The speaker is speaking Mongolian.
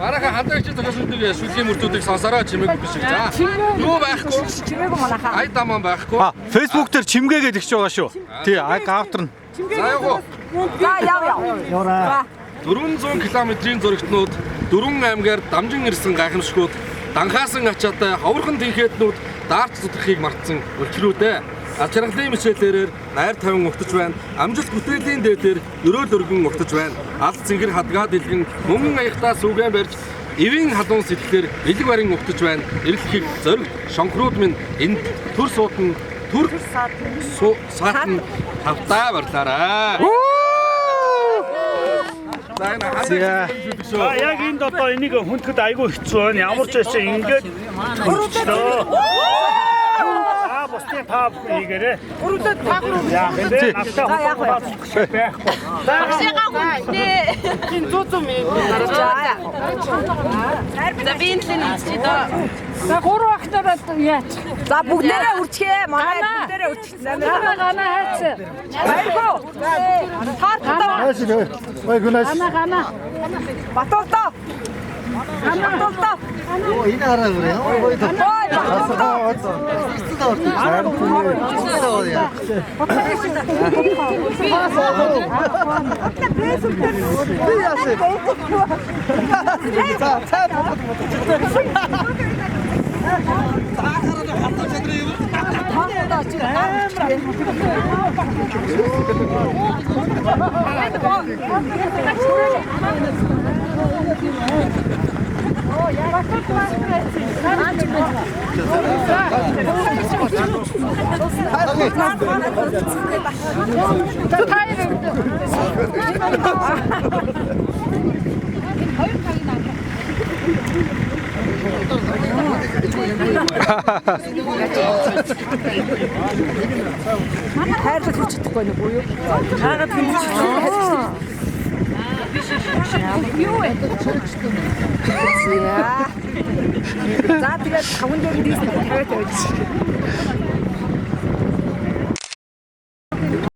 Манайхан хандагч төгсөлтөг шүлгийн мөртүүдийг сонсороо чимээг биш. За. Юу байхгүй? Чимээг манайхан. Ай даман байхгүй. Facebook дээр чимгээ гэдэг ч байгаа шүү. Тий, аг автар нь. За яв. За яв. 400 км-ийн зөрөгтнүүд, 4 аймгаар дамжин ирсэн гайхамшгууд, данхаасан ачаатай ховорхон тэнхээднүүд даарч зүтгэхийг мартсан өлчрүүдээ. Ачаархлын мишэлээрээр найр тавин угтаж байна. Амжилт бүтээлийн дээдээр өрөөл өргөн угтаж байна. Алд цэнгэр хадгаа дэлгэн мөнгөн аягтаа сүүгэн барьж эвийн халуун сэтгэлээр элэг барин угтаж байна. Эрэлхийг зориг шонхрууд минь энд төр суутан төр саатан тавтаа барлаарай. Яг энд одоо энийг хүндэхэд айгүй хэцүү байна. Ямар ч байсан ингэж хөрчлөө. Босны тав хийгээрээ. Өрөөдөд тагруу. Яах вэ? Автаа байхгүй. Багшигаагүй. Чин зүүцүү мэй. За бинтлийн чидоо. За гурван ахтараа яач. За бүгдээрээ үрчгээ. Манай бүгдээрээ үрчсэн. Гана хайц. Айгуу. Тартаа. Ой гүнэс. Гана. Батолто. Батолто. Оо энэ араа бүрээ. Ой батолто. хайрлах хүчтэйгүй нэг уу юу? Хаагаад хүчтэй. Юу вэ? За тэгээд 5 дээр дийс тавиад байж.